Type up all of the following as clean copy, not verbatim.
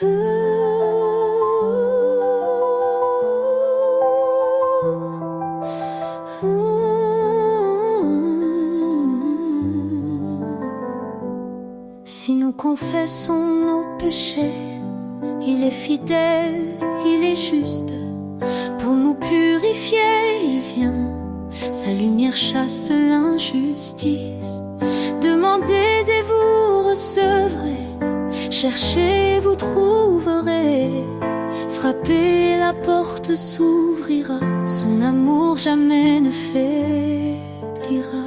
Si nous confessons nos péchés, il est fidèle, il est juste. Pour nous purifier, il vient. Sa lumière chasse l'injustice. Demandez et vous recevrez. Cherchez, vous trouverez. Frappez, la porte s'ouvrira. Son amour jamais ne faiblira.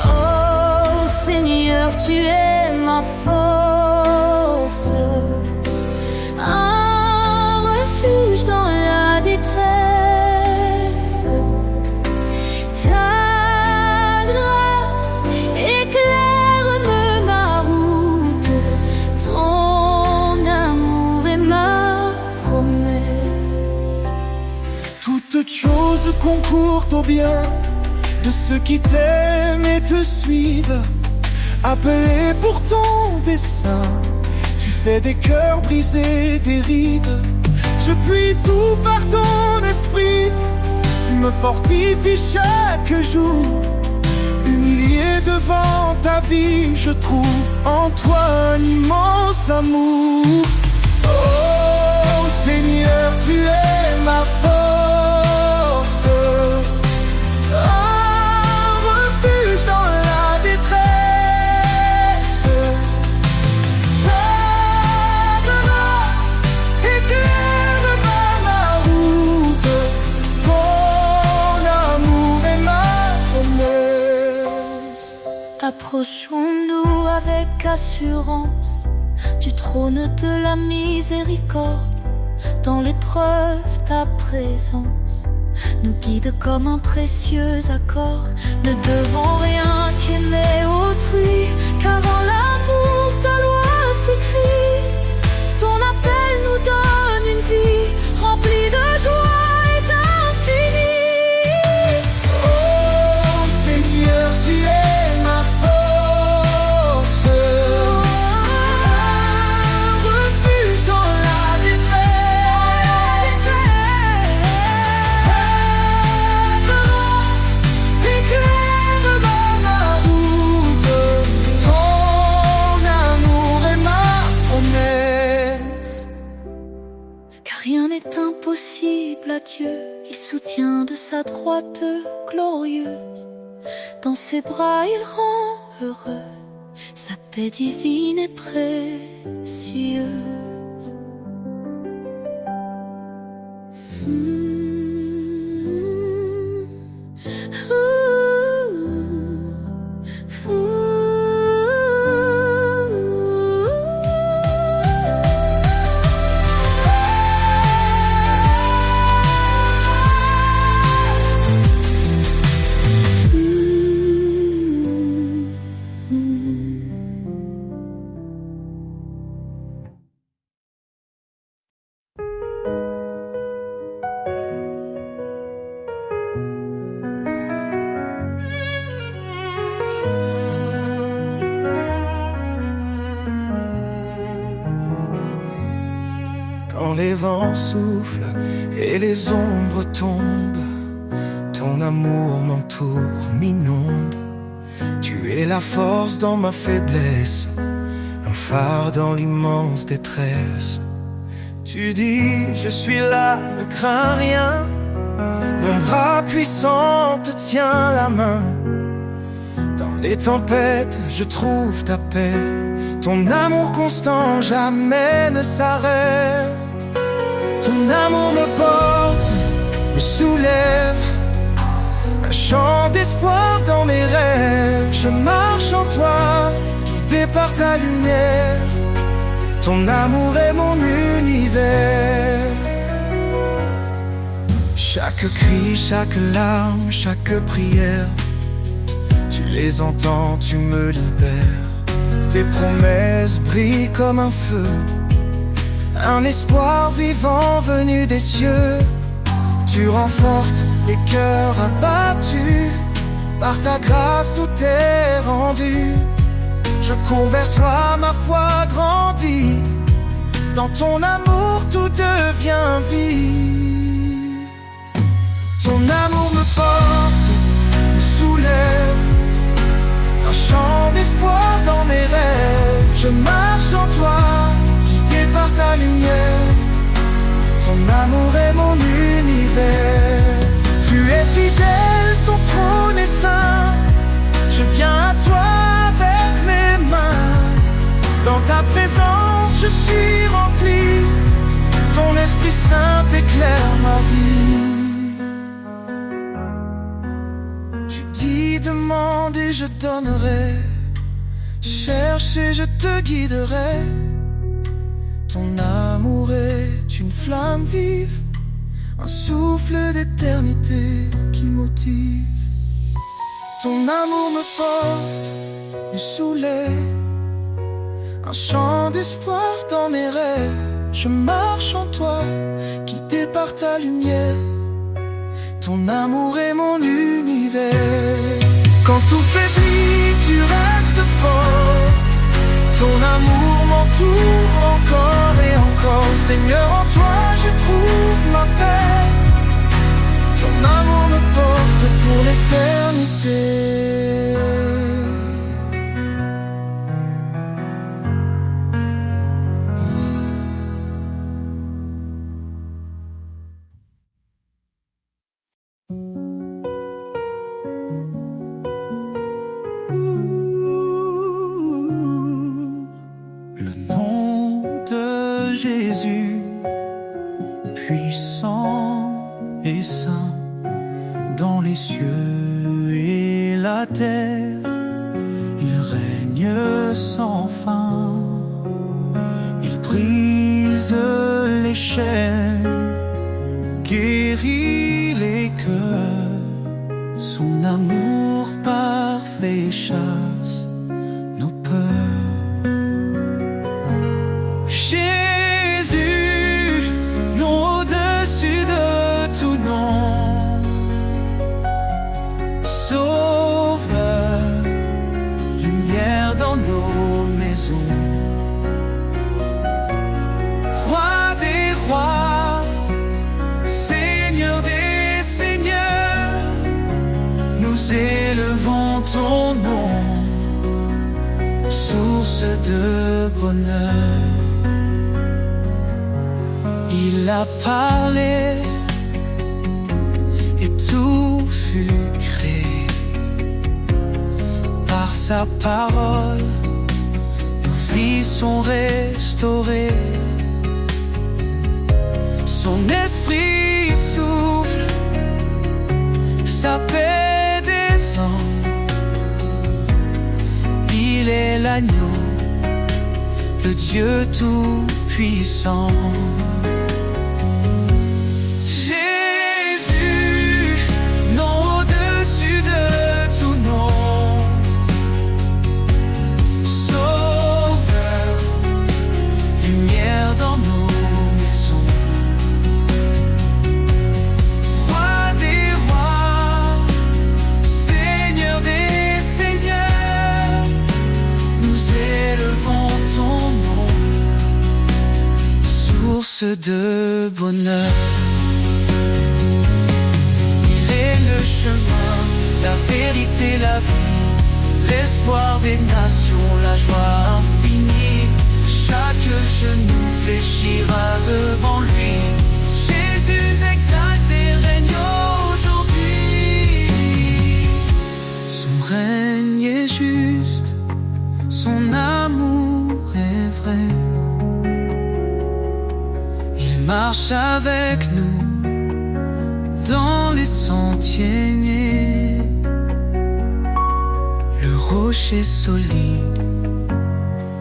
Oh Seigneur, tu es ma force, un refuge dans la détresse. Ta grâce éclaire ma route, ton amour est ma promesse. Toutes choses concourent au bien de ceux qui t'aiment et te suivent. Appelé pour ton dessein, tu fais des cœurs brisés dérives. Je puis tout par ton esprit, tu me fortifies chaque jour. Humilié devant ta vie, je trouve en toi un immense amour. Oh Seigneur, tu es ma force, un refuge dans la détresse. Ta grâce éclaire ma route, ton amour est ma promesse. Approchons-nous avec assurance du trône de la miséricorde. Dans l'épreuve, ta présence nous guide comme un précieux accord. Ne devons rien qu'aimer autrui, car en l'amour ta loi s'écrit. Ton appel nous donne une vie remplie de joie et d'infini. Oh Seigneur, tu es ma force, un refuge dans la détresse. Ta grâce éclaire ma route, ton amour est ma promesse. Car rien n'est impossible à Dieu, il soutient de sa droite glorieuse. Dans ses bras il rend heureux, sa paix divine est précieuse. Quand les vents soufflent et les ombres tombent, ton amour m'entoure, m'inonde. Tu es la force dans ma faiblesse, un phare dans l'immense détresse. Tu dis, je suis là, ne crains rien. Mon bras puissant te tient la main. Dans les tempêtes, je trouve ta paix. Ton amour constant jamais ne s'arrête. Ton amour me porte, me soulève, un chant d'espoir dans mes rêves. Je marche en toi, guidé par ta lumière. Ton amour est mon univers. Chaque cri, chaque larme, chaque prière, tu les entends, tu me libères. Tes promesses brillent comme un feu, un espoir vivant venu des cieux. Tu renforces les cœurs abattus, par ta grâce tout est rendu. Je cours vers toi, ma foi grandit, Dans ton amour tout devient vie. Ton amour me porte, me soulève, un chant d'espoir dans mes rêves. Je marche en toi, guidé par ta lumière. Ton amour est mon univers. Tu es fidèle, ton trône est saint. Je viens à toi avec mes mains. Dans ta présence je suis rempli. Ton Esprit Saint éclaire ma vie. Tu dis demande et je donnerai. Cherche et je te guiderai. Ton amour est une flamme vive, un souffle d'éternité qui motive. Ton amour me porte, me soulève, un chant d'espoir dans mes rêves. Je marche en toi, guidé par ta lumière. Ton amour est mon univers. Quand tout faiblit, tu restes fort. Ton amour m'entoure encore et encore. Seigneur, en toi je trouve ma paix. Ton amour me porte pour l'éternité. Jésus, puissant et saint, dans les cieux et la terre, il règne sans fin. Il brise les chaînes, guérit les cœurs. Son amour parfait chasse nos peurs. Roi des rois, Seigneur des seigneurs, nous élevons ton nom, source de bonheur. Il a parlé et tout fut créé. Par sa parole, nos vies sont restaurées. Son esprit souffle, sa paix descend. Il est l'agneau, le Dieu tout-puissant. De bonheur, il est le chemin, la vérité, la vie, l'espoir des nations, la joie infinie. Chaque genou fléchira devant lui. Jésus exalté règne aujourd'hui. Son règne est juste, son amour est vrai. Marche avec nous dans les sentiers nés. Le rocher solide,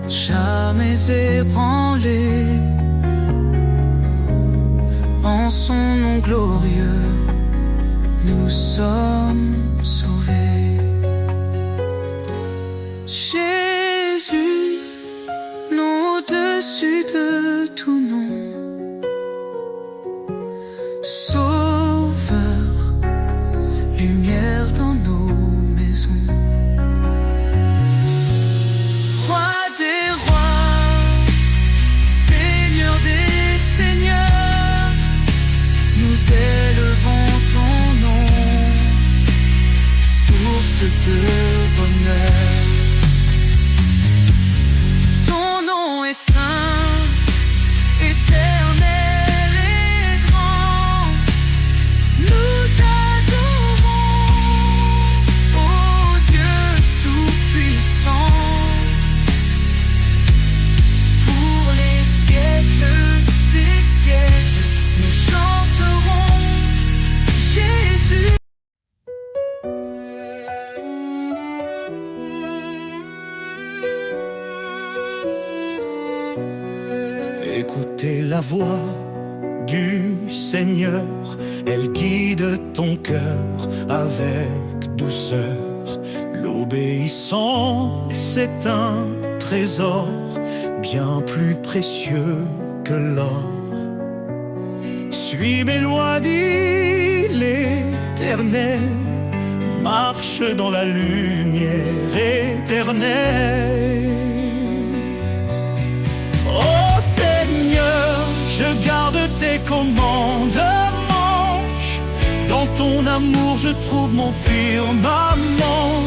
jamais ébranlé. En son nom glorieux, nous sommes sauvés. Jésus, nom au-dessus de tout nom. Sauveur, lumière dans nos maisons. Roi des rois, Seigneur de bonheur. Ton nom est saint, éternel et grand. Nous t'adorons, ô Dieu tout-puissant. Pour les siècles des siècles, nous chanterons Jésus. Écoutez la voix du Seigneur, elle guide ton cœur avec douceur. L'obéissance c'est un trésor bien plus précieux que l'or. Suis mes lois, dit l'Éternel, marche dans la lumière éternelle. Oh Seigneur, je garde tes commandements. Dans ton amour je trouve mon firmament.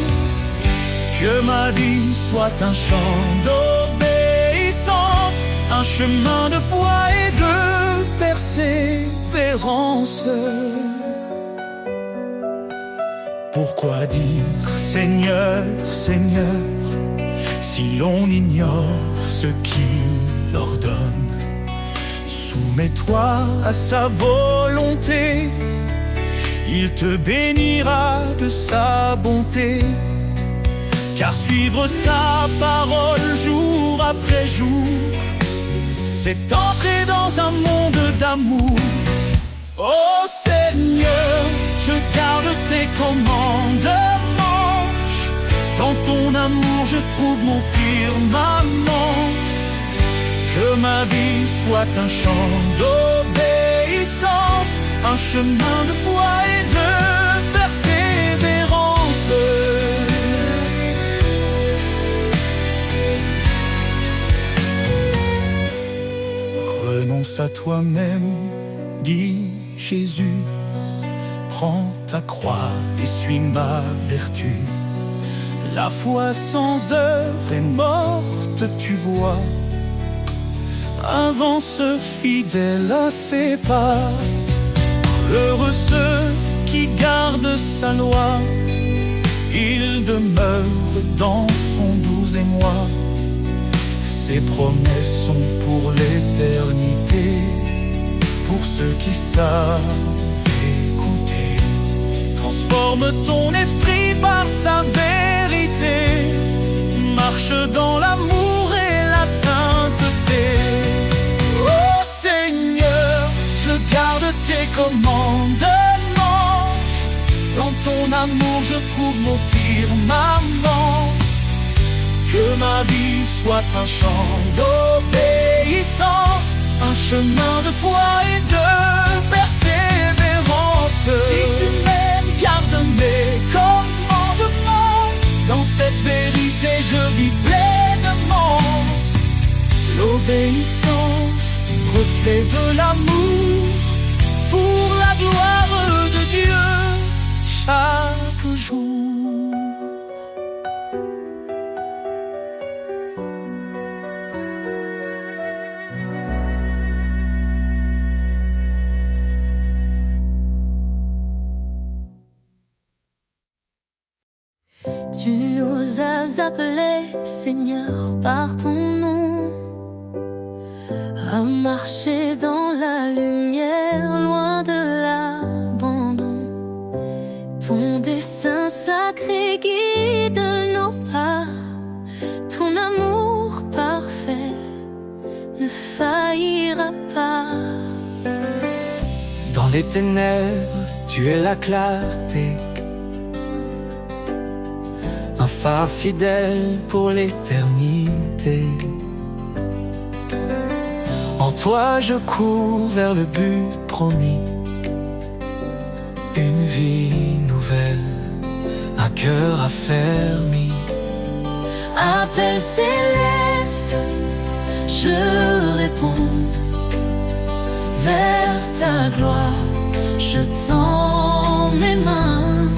Que ma vie soit un chant d'obéissance, un chemin de foi et de persévérance. Pourquoi dire Seigneur, Seigneur, si l'on ignore ce qu'il ordonne? Soumets-toi à sa volonté, il te bénira de sa bonté. Car suivre sa parole jour après jour, c'est entrer dans un monde d'amour. Oh Seigneur, je garde tes commandements. Dans ton amour je trouve mon firmament. Que ma vie soit un chant d'obéissance, un chemin de foi et de persévérance. Renonce à toi-même, dit Jésus. Prends ta croix et suis ma vertu. La foi sans œuvre est morte, tu vois. Avance fidèle à ses pas. Heureux ceux qui gardent sa loi, il demeure dans son doux émoi. Ses promesses sont pour l'éternité, pour ceux qui savent écouter. Transforme ton esprit par sa vérité, marche dans l'amour et la sainteté. Oh Seigneur, je garde tes commandements. Dans ton amour je trouve mon firmament. Que ma vie soit un chant d'obéissance, un chemin de foi et de persévérance. Si tu m'aimes, garde mes commandements. Dans cette vérité je vis pleinement. L'obéissance, reflet de l'amour, pour la gloire de Dieu chaque jour. Tu nous as appelés, Seigneur, par ton nom, à marcher dans la lumière, loin de l'abandon. Ton dessein sacré guide nos pas, ton amour parfait ne faillira pas. Dans les ténèbres, tu es la clarté, un phare fidèle pour l'éternité. En toi je cours vers le but promis, une vie nouvelle, un cœur affermi. Appel céleste, je réponds. Vers ta gloire, je tends mes mains.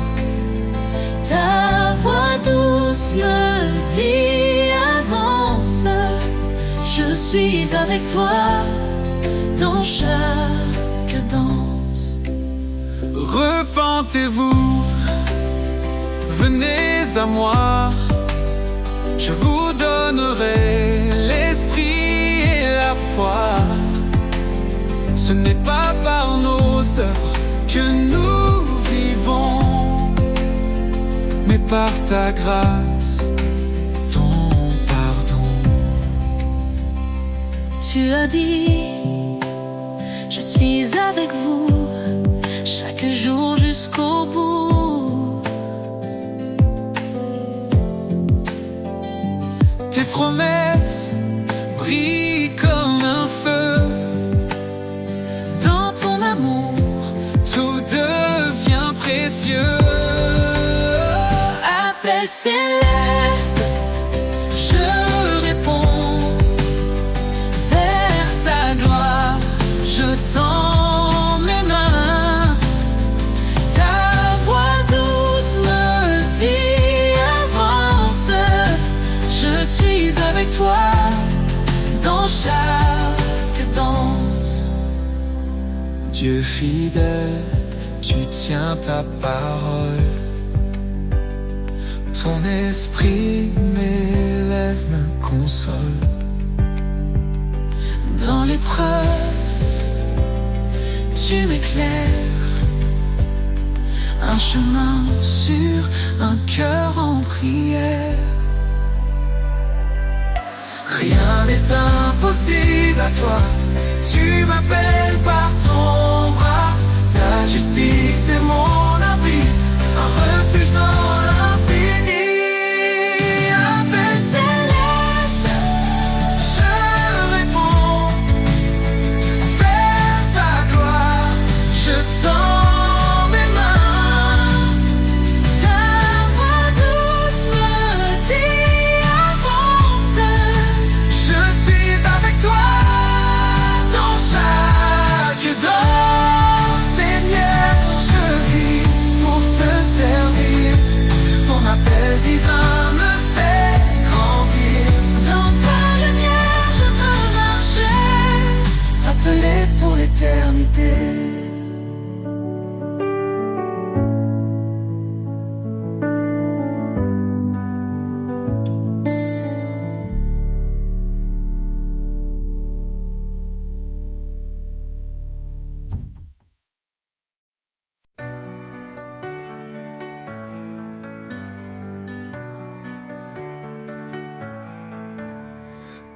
Ta voix douce me dit avance. Je suis avec toi dans chaque danse. Repentez-vous, venez à moi. Je vous donnerai l'esprit et la foi. Ce n'est pas par nos œuvres que nous vivons, mais par ta grâce, ton pardon. Tu as dit, je suis avec vous chaque jour jusqu'au bout. Tes promesses brillent comme un feu. Dans ton amour, Tout devient précieux. appel céleste, je réponds. Vers ta gloire, je tends mes mains. Ta voix douce me dit avance. Je suis avec toi dans chaque danse. Dieu fidèle, tu tiens ta parole. Ton esprit m'élève, me console. Dans l'épreuve, tu m'éclaires. Un chemin sûr, un cœur en prière. Rien n'est impossible à toi. Tu m'appelles par ton bras. Ta justice est mon abri, un refuge dans l'infini. Appel céleste, je réponds. Vers ta gloire, je tends mes mains. Ta voix douce me dit avance. Je suis avec toi dans chaque danse. Seigneur, je vis pour te servir. Ton appel divin me fait grandir. Dans ta lumière, je veux marcher, appelé pour l'éternité.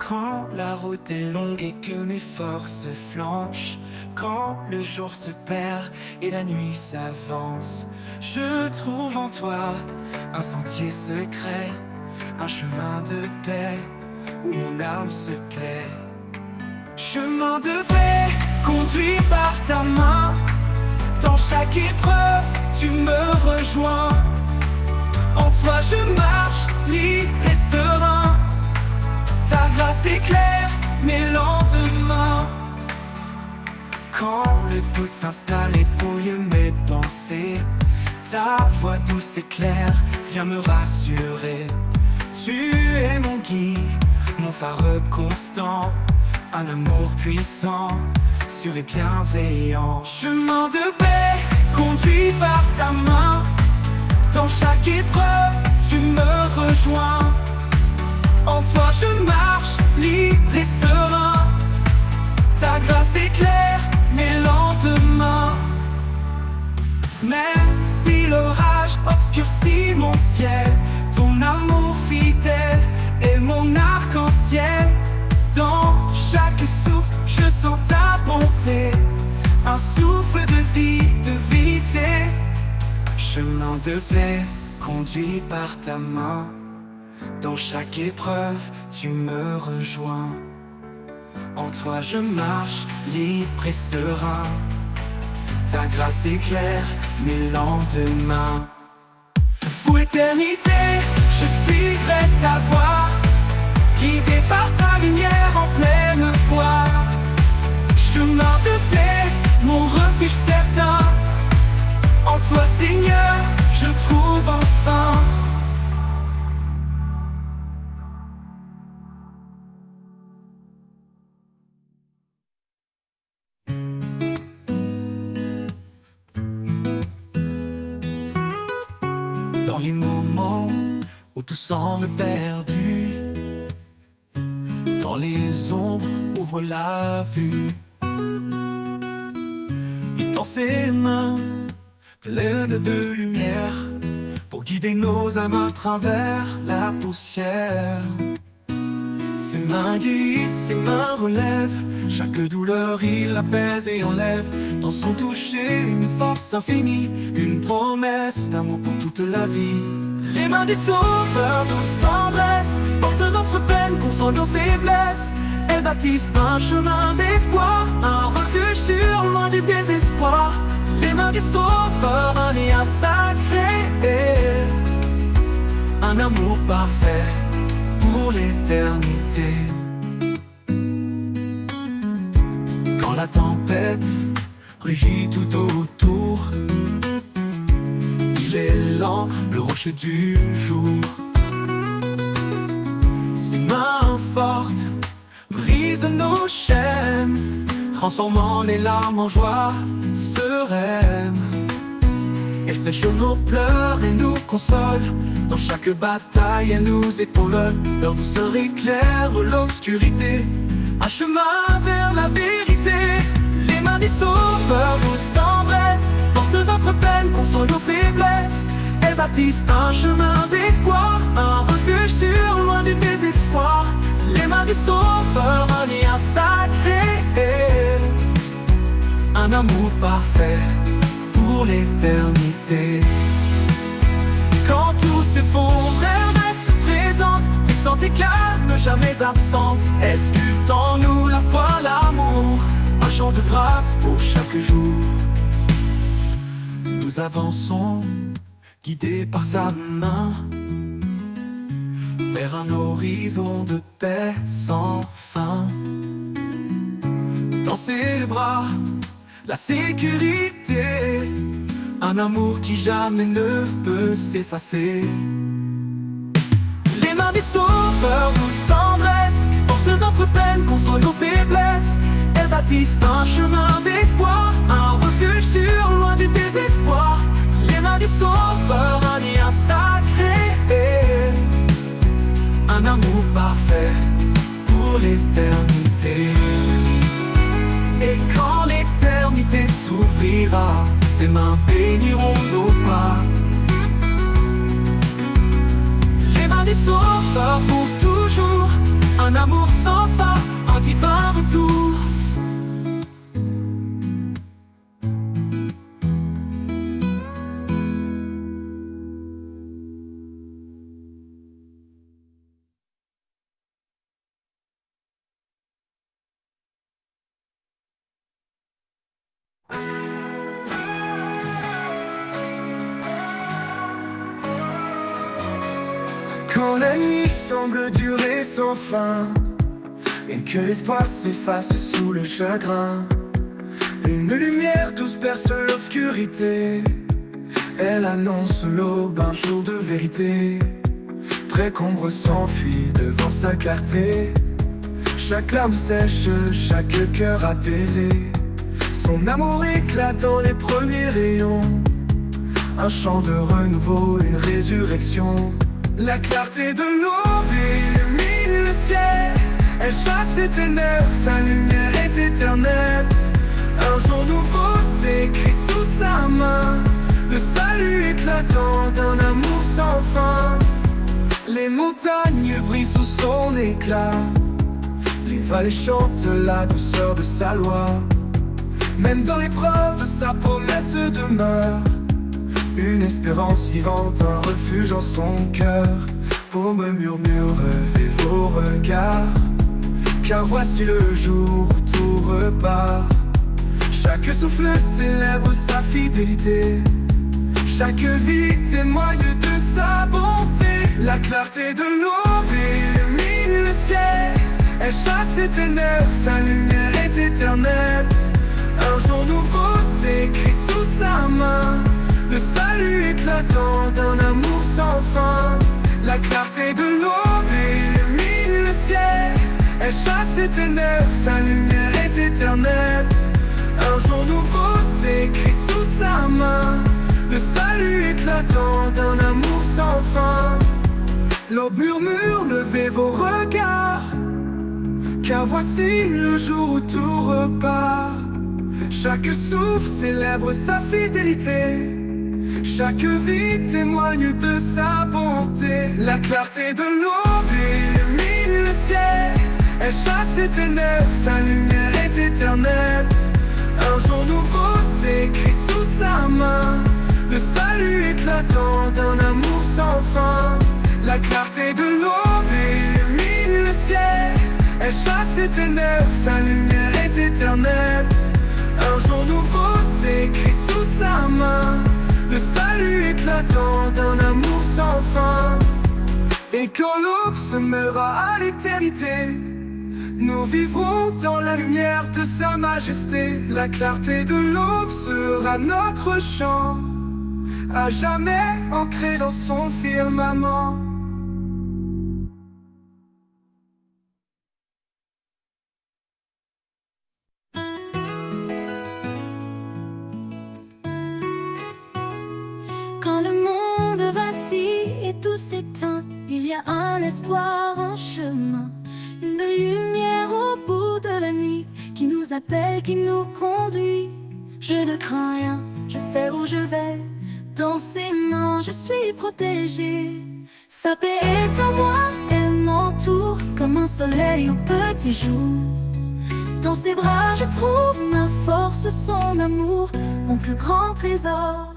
Quand la route est longue et que mes forces flanchent, quand le jour se perd et la nuit s'avance, je trouve en toi un sentier secret, un chemin de paix où mon âme se plaît. Chemin de paix conduit par ta main, dans chaque épreuve tu me rejoins. En toi je marche libre et serein. Ta grâce éclaire mes lendemains. Quand le doute s'installe et brouille mes pensées, ta voix douce et claire vient me rassurer. Tu es mon guide, mon phare constant, un amour puissant, sûr et bienveillant. Chemin de paix conduit par ta main, dans chaque épreuve tu me rejoins. En toi je marche libre et serein. Ta grâce éclaire mes lendemains. Même si l'orage obscurcit mon ciel, ton amour fidèle est mon arc-en-ciel. Dans chaque souffle je sens ta bonté, un souffle de vie, de vérité. Chemin de paix conduit par ta main, dans chaque épreuve tu me rejoins. En toi je marche libre et serein. Ta grâce éclaire mes lendemains. Pour l'éternité je suivrai ta voix, guidé par ta lumière en pleine foi. Chemin de paix, mon refuge certain. En toi Seigneur je trouve enfin tout semble perdu. Dans les ombres, ouvre la vue. Il tend ses mains pleines de lumière pour guider nos âmes à travers la poussière. Ses mains guérissent, ses mains relèvent chaque douleur, il apaise et enlève. Dans son toucher, une force infinie, une promesse d'amour pour toute la vie. Les mains du Sauveur, douce tendresse, portent notre peine, console nos faiblesses. Elles bâtissent un chemin d'espoir, un refuge sûr, loin du désespoir. Les mains du Sauveur, un lien sacré, un amour parfait pour l'éternité. Quand la tempête rugit tout autour, il est l'encre, le rocher du jour. Ses mains fortes brisent nos chaînes, transformant les larmes en joie sereine. Elle sèche nos pleurs et nous console. Dans chaque bataille, elle nous épaule. Leur douceur éclaire l'obscurité, un chemin vers la vérité. Les mains du Sauveur, douce tendresse, portent notre peine, console nos faiblesses. Elles bâtissent un chemin d'espoir, un refuge sûr, loin du désespoir. Les mains du Sauveur, un lien sacré, un amour parfait pour l'éternité. Quand tout s'effondre, elle reste présente, puissante et calme, jamais absente. Elle sculpte en nous la foi, l'amour, un chant de grâce pour chaque jour. Nous avançons, guidés par sa main, vers un horizon de paix sans fin. Dans ses bras, la sécurité, un amour qui jamais ne peut s'effacer. Les mains du Sauveur, douce tendresse, portent notre peine, console nos faiblesses. Elles bâtissent un chemin d'espoir, un refuge sûr, loin du désespoir. Les mains du Sauveur, un lien sacré, un amour parfait pour l'éternité. Et quand l'éternité s'ouvrira, ses mains béniront nos pas. Les mains du Sauveur pour toujours, un amour sans fin, un divin retour. Quand la nuit semble durer sans fin et que l'espoir s'efface sous le chagrin, une lumière douce perce l'obscurité. Elle annonce l'aube, un jour de vérité. Près qu'ombre s'enfuit devant sa clarté. Chaque larme sèche, chaque cœur apaisé. Son amour éclate dans les premiers rayons. Un chant de renouveau, une résurrection. La clarté de l'aube illumine le ciel. Elle chasse les ténèbres, sa lumière est éternelle. Un jour nouveau s'écrit sous sa main. Le salut éclatant d'un amour sans fin. Les montagnes brillent sous son éclat. Les vallées chantent la douceur de sa loi. Même dans l'épreuve, sa promesse demeure. Une espérance vivante, un refuge en son cœur. Pour me murmurer vos regards, car voici le jour où tout repart. Chaque souffle célèbre sa fidélité. Chaque vie témoigne de sa bonté. La clarté de l'aube illumine le ciel. Elle chasse les ténèbres, sa lumière est éternelle. Un jour nouveau s'écrit sous sa main. Le salut éclatant d'un amour sans fin. La clarté de l'aube illumine le ciel. Elle chasse les ténèbres, sa lumière est éternelle. Un jour nouveau s'écrit sous sa main. Le salut éclatant d'un amour sans fin. L'aube murmure, levez vos regards, car voici le jour où tout repart. Chaque souffle célèbre sa fidélité, chaque vie témoigne de sa bonté. La clarté de l'aube illumine le ciel, elle chasse les ténèbres, sa lumière est éternelle. Un jour nouveau s'écrit sous sa main, le salut éclatant d'un amour sans fin. La clarté de l'aube illumine le ciel, elle chasse les ténèbres, sa lumière est éternelle. Un jour nouveau s'écrit sous sa main, le salut éclatant d'un amour sans fin. Et quand l'aube se mêlera à l'éternité, nous vivrons dans la lumière de sa majesté. La clarté de l'aube sera notre chant, à jamais ancré dans son firmament. Quand le monde vacille et tout s'éteint, il y a un espoir, un chemin, une lumière au bout de la nuit qui nous appelle, qui nous conduit. Je ne crains rien, je sais où je vais, dans ses mains je suis protégée. Sa paix est en moi, elle m'entoure comme un soleil au petit jour. Dans ses bras je trouve ma force, son amour, mon plus grand trésor.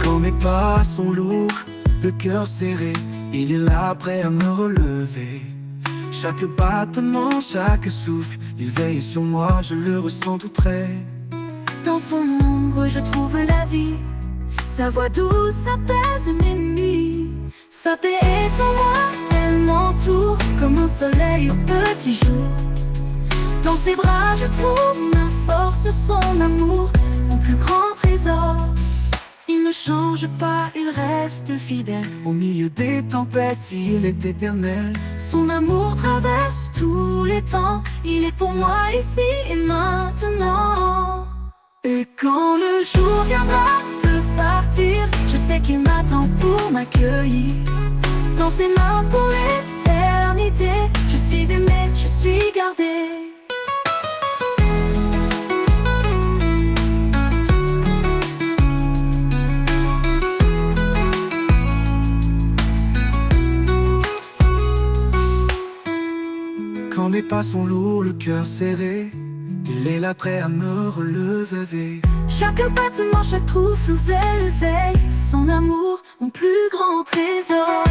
Quand mes pas sont lourds, le cœur serré, il est là prêt à me relever. Chaque battement, chaque souffle, il veille sur moi, je le ressens tout près. Dans son ombre je trouve la vie, sa voix douce apaise mes nuits. Sa paix est en moi, elle m'entoure comme un soleil au petit jour. Dans ses bras je trouve ma force, son amour, mon plus grand trésor. Il ne change pas, il reste fidèle. Au milieu des tempêtes, il est éternel. Son amour traverse tous les temps, il est pour moi ici et maintenant. Et quand le Jour viendra de partir, je sais qu'il m'attend pour m'accueillir. Dans ses mains pour l'éternité, je suis aimé, je suis gardé. Quand mes pas sont lourds, le cœur serré, il est là prêt à me relever. Chaque battement, chaque souffle le veille, son amour, mon plus grand trésor.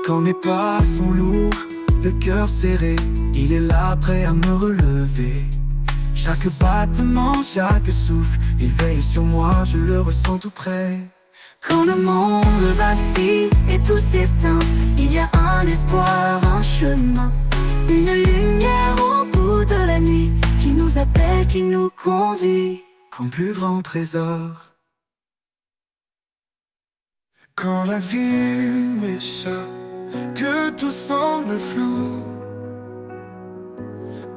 Quand mes pas sont lourds, le cœur serré, il est là prêt à me relever. Chaque battement, chaque souffle, il veille sur moi, je le ressens tout près. Quand le monde vacille et tout s'éteint, il y a un espoir, un chemin, une lumière au bout de la nuit qui nous appelle, qui nous conduit. Comme plus grand trésor. Quand la vie m'échappe, que tout semble flou,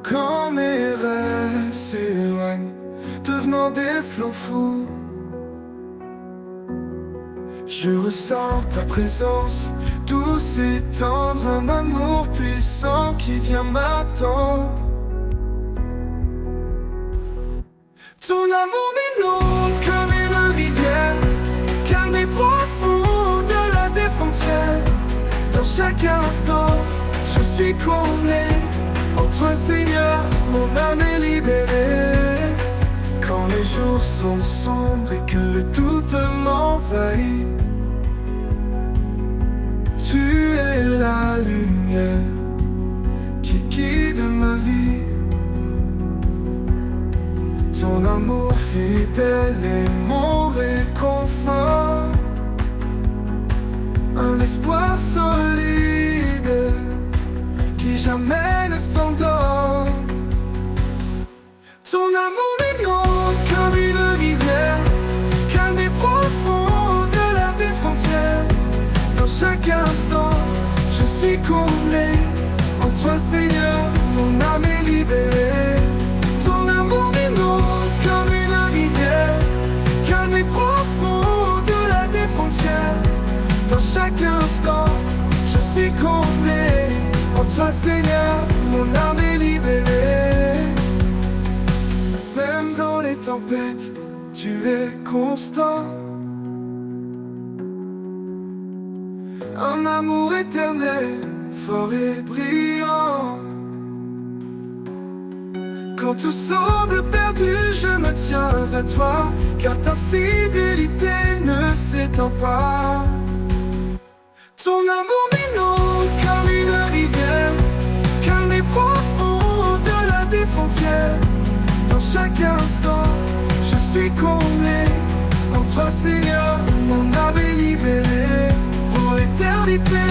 quand mes rêves s'éloignent, devenant des flots fous, je ressens ta présence, douce et tendre, un amour puissant qui vient m'attendre. Ton amour m'inonde comme une rivière, calme et profond au-delà des frontières. Dans chaque instant, je suis comblé. En toi, Seigneur, mon âme est libérée. Quand les jours sont sombres et que le doute m'envahit, tu es la lumière qui guide ma vie. Ton amour fidèle est mon réconfort, un espoir solide qui jamais ne s'endort. Ton amour m'inonde comme une rivière, calme et profond au-delà des frontières. Dans chaque instant, toi Seigneur, mon âme est libérée. Ton amour m'inonde comme une rivière, calme et profond au-delà des frontières. Dans chaque instant, je suis comblé. En toi Seigneur, mon âme est libérée. Même dans les tempêtes, tu es constant. Un amour éternel, fort et brillant. Quand tout semble perdu, je me tiens à toi, car ta fidélité ne s'étend pas. Ton amour m'inonde comme une rivière, calme et profond au-delà des frontières. Dans chaque instant, je suis comblé. En toi Seigneur, mon âme est libérée. Pour l'éternité,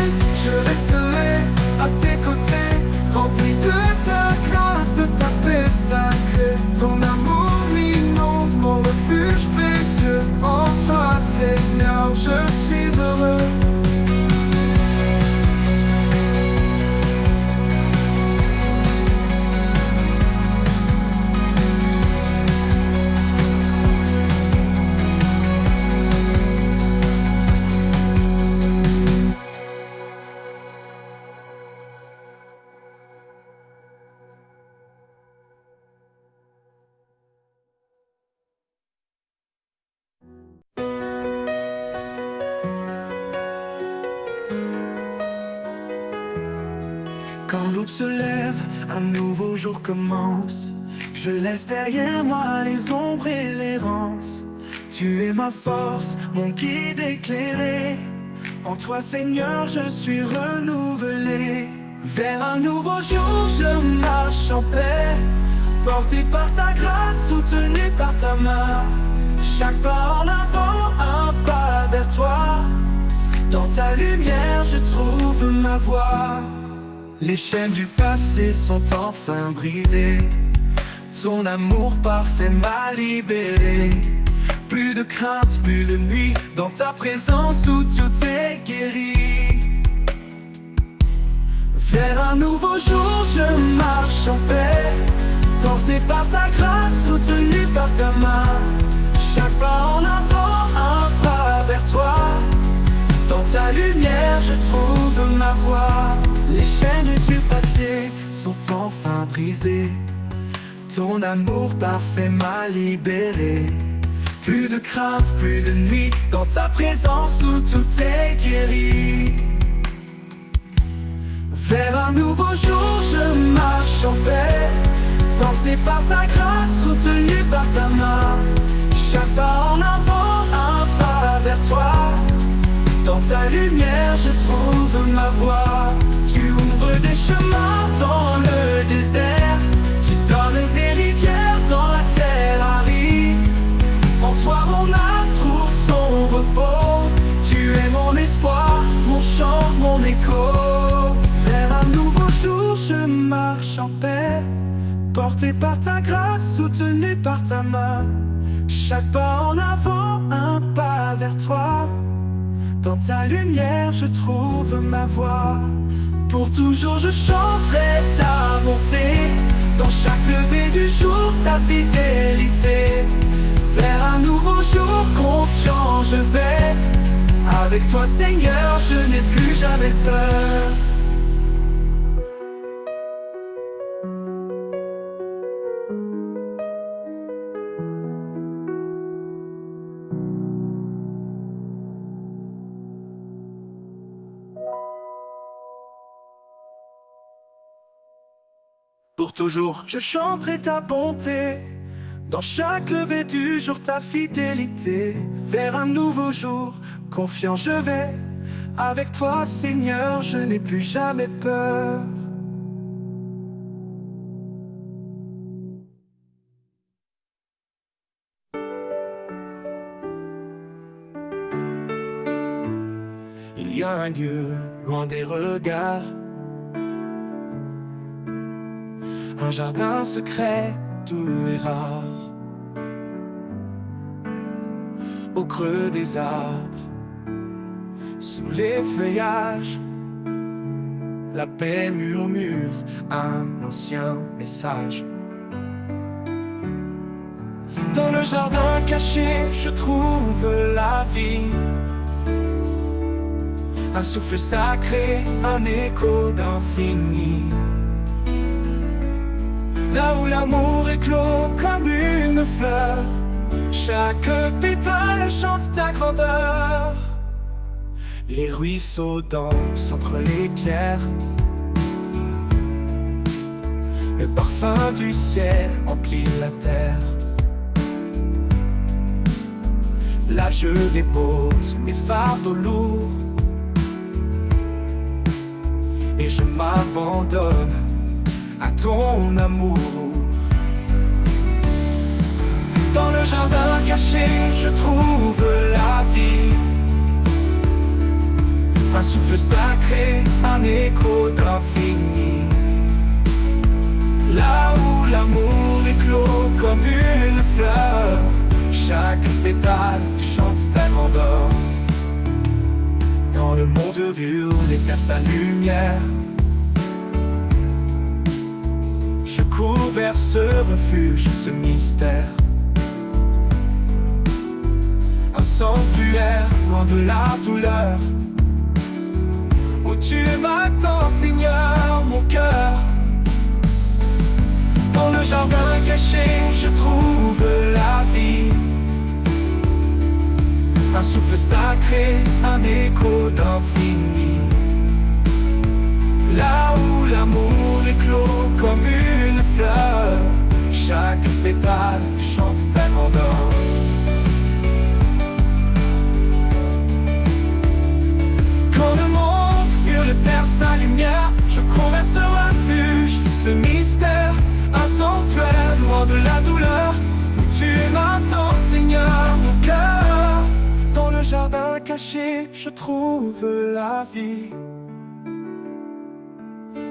je resterai à tes côtés, rempli de ta grâce, de ta paix sacrée. Ton amour m'inonde, mon refuge précieux. En toi Seigneur, je suis heureux. Quand l'aube se lève, un nouveau jour commence. Je laisse derrière moi les ombres et l'errance. Tu es ma force, mon guide éclairé. En toi Seigneur, je suis renouvelé. Vers un nouveau jour, je marche en paix, porté par ta grâce, soutenu par ta main. Chaque pas en avant, un pas vers toi. Dans ta lumière, je trouve ma voie. Les chaînes du passé sont enfin brisées. Ton amour parfait m'a libéré. Plus de crainte, plus de nuit, dans ta présence où tout est guéri. Vers un nouveau jour, je marche en paix, porté par ta grâce, soutenu par ta main. Chaque pas en avant, un pas vers toi. Dans ta lumière, je trouve ma voie. Les chaînes du passé sont enfin brisées. Ton amour parfait m'a libéré. Plus de crainte, plus de nuit, dans ta présence où tout est guéri. Vers un nouveau jour, je marche en paix, porté par ta grâce, soutenu par ta main. Chaque pas en avant, un pas vers toi. Dans ta lumière, je trouve ma voie. Tu ouvres des chemins dans le désert. Tu donnes des rivières dans la terre aride. En toi, mon âme trouve son repos. Tu es mon espoir, mon chant, mon écho. Vers un nouveau jour, je marche en paix, porté par ta grâce, soutenu par ta main. Chaque pas en avant, un pas vers toi. Dans ta lumière, je trouve ma voie. Pour toujours, je chanterai ta bonté. Dans chaque lever du jour, ta fidélité. Vers un nouveau jour, confiant, je vais. Avec toi, Seigneur, je n'ai plus jamais peur. Pour toujours, je chanterai ta bonté. Dans chaque lever du jour, ta fidélité. Vers un nouveau jour, confiant je vais. Avec toi, Seigneur, je n'ai plus jamais peur. Il y a un lieu loin des regards, un jardin secret, doux et rare. Au creux des arbres, sous les feuillages, la paix murmure un ancien message. Dans le jardin caché, je trouve la vie. Un souffle sacré, un écho d'infini. Là où l'amour éclot comme une fleur, chaque pétale chante ta grandeur. Les ruisseaux dansent entre les pierres. Le parfum du ciel emplit la terre. Là je dépose mes fardeaux lourds et je m'abandonne à ton amour. Dans le jardin caché, je trouve la vie. Un souffle sacré, un écho d'infini. Là où l'amour éclot comme une fleur, chaque pétale chante ta grandeur. Quand le monde hurle et perd sa lumière, je cours vers ce refuge, ce mystère. Un sanctuaire loin de la douleur, où tu m'attends, Seigneur, mon cœur. Dans le jardin caché, je trouve la vie. Un souffle sacré, un écho d'infini. Là où l'amour éclot comme une fleur, chaque pétale chante ta grandeur. Quand le monde hurle perd sa lumière, je cours vers ce refuge, ce mystère. Un sanctuaire loin de la douleur, où tu m'attends, Seigneur, mon cœur. Dans le jardin caché, je trouve la vie.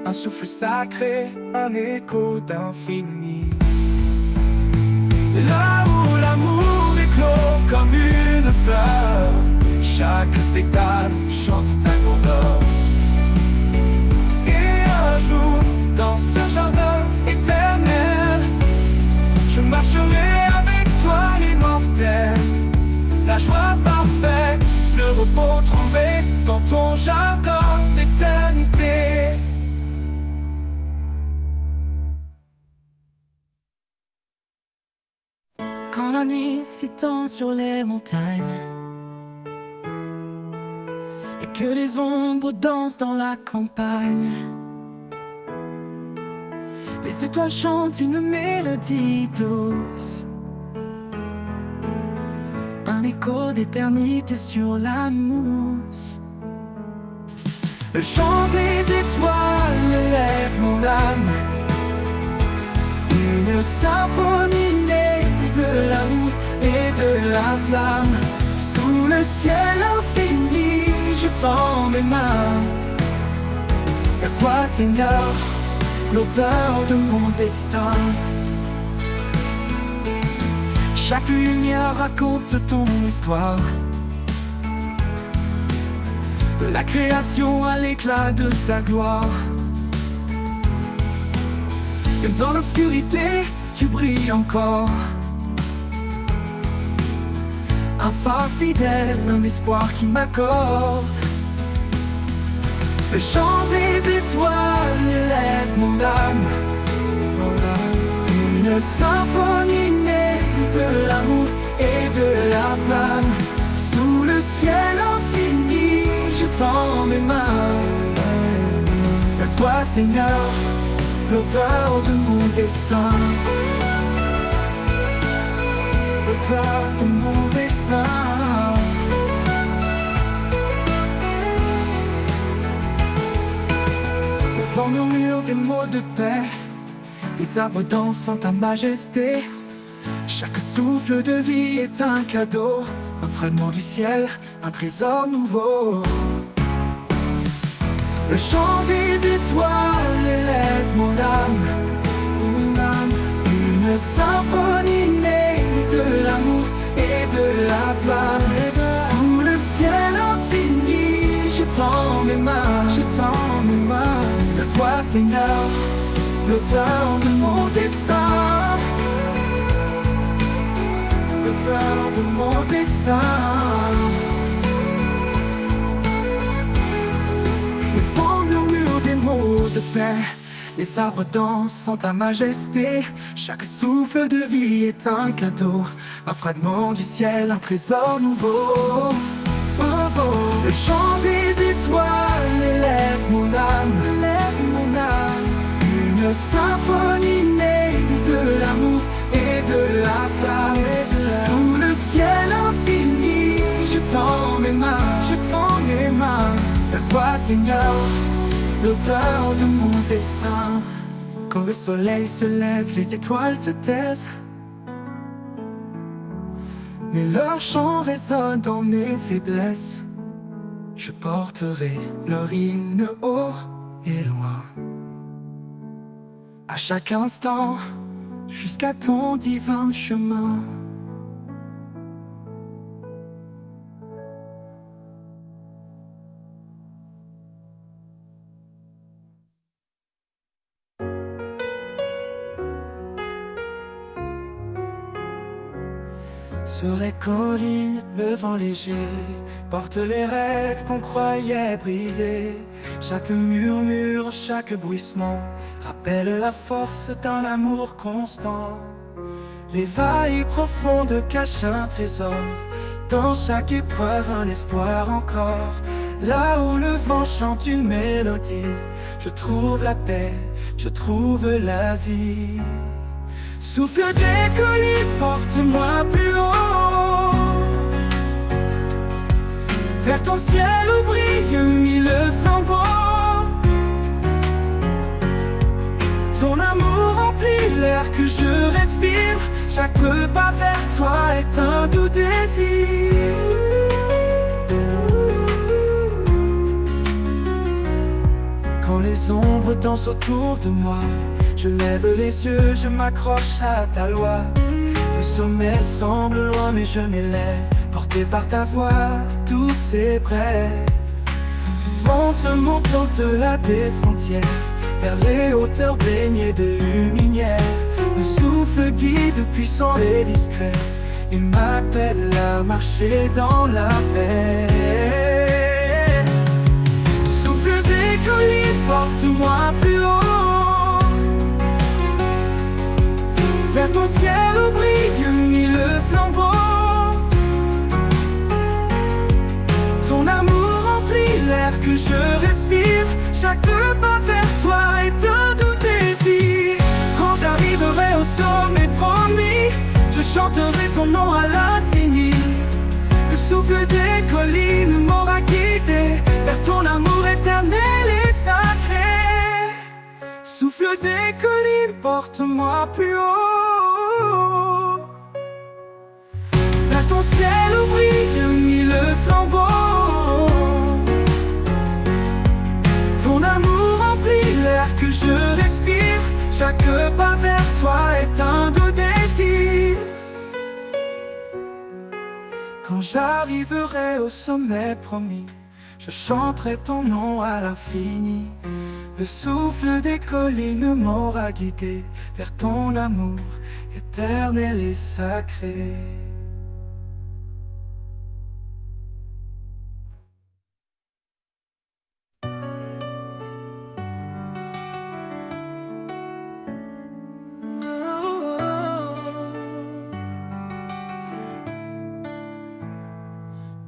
Un souffle sacré, un écho d'infini. Là où l'amour éclot comme une fleur, chaque pétale chante ta grandeur. Et un jour, dans ce jardin éternel, je marcherai avec toi l'immortel. La joie parfaite, le repos trouvé dans ton jardin d'éternité. Quand la nuit s'étend sur les montagnes et que les ombres dansent dans la campagne, les étoiles chantent une mélodie douce, un écho d'éternité sur la mousse. Le chant des étoiles élève mon âme, une symphonie née de l'amour et de la flamme. Sous le ciel infini, je tends mes mains vers toi, Seigneur, l'auteur de mon destin. Chaque lumière raconte ton histoire, de la création à l'éclat de ta gloire. Et dans l'obscurité, tu brilles encore, un phare fidèle, un espoir qui m'accorde. Le chant des étoiles élève mon âme, une symphonie née de l'amour et de la flamme. Sous le ciel infini, je tends mes mains vers toi, Seigneur, l'auteur de mon destin. L'auteur de mon destin. Le vent murmure des mots de paix, les arbres dansent en ta majesté. Chaque souffle de vie est un cadeau, un fragment du ciel, un trésor nouveau. Le chant des étoiles élève mon âme, une symphonie née de l'amour et de la flamme. Sous le ciel infini, je tends mes mains, je tends mes mains Seigneur, l'auteur de mon destin, l'auteur de mon destin. Les vents murmurent des mots de paix, les arbres dansent en ta majesté. Chaque souffle de vie est un cadeau, un fragment du ciel, un trésor nouveau. Oh, oh. Le chant des étoiles élève mon âme, une symphonie née de l'amour et de la flamme. Sous le ciel infini, je tends mes mains vers toi, Seigneur, l'auteur de mon destin. Quand le soleil se lève, les étoiles se taisent, mais leur chant résonne dans mes faiblesses. Je porterai leur hymne haut et loin, à chaque instant, jusqu'à ton divin chemin. Sur les collines, le vent léger porte les rêves qu'on croyait brisés. Chaque murmure, chaque bruissement rappelle la force d'un amour constant. Les vagues profondes cachent un trésor, dans chaque épreuve un espoir encore. Là où le vent chante une mélodie, je trouve la paix, je trouve la vie. Souffle des collines, porte-moi plus haut, vers ton ciel où brille mille flambeaux. Ton amour remplit l'air que je respire, chaque pas vers toi est un doux désir. Quand les ombres dansent autour de moi, je lève les yeux, je m'accroche à ta loi. Le sommet semble loin mais je m'élève, porté par ta voix douce et brève. Monte au-delà des frontières, vers les hauteurs baignées de lumière. Le souffle guide puissant et discret, il m'appelle à marcher dans la paix. Souffle des collines, porte-moi plus haut, vers ton ciel où brille mille flambeaux. Ton amour remplit l'air que je respire, chaque pas vers toi est un doux désir. Quand j'arriverai au sommet promis, je chanterai ton nom à l'infini. Le souffle des collines m'aura guidé vers ton amour éternel et sacré. Souffle des collines, porte-moi plus haut, vers ton ciel où brille mille flambeaux. Ton amour remplit l'air que je respire, chaque pas vers toi est un doux désir. Quand j'arriverai au sommet promis, je chanterai ton nom à l'infini. Le souffle des collines m'aura guidé vers ton amour éternel et sacré.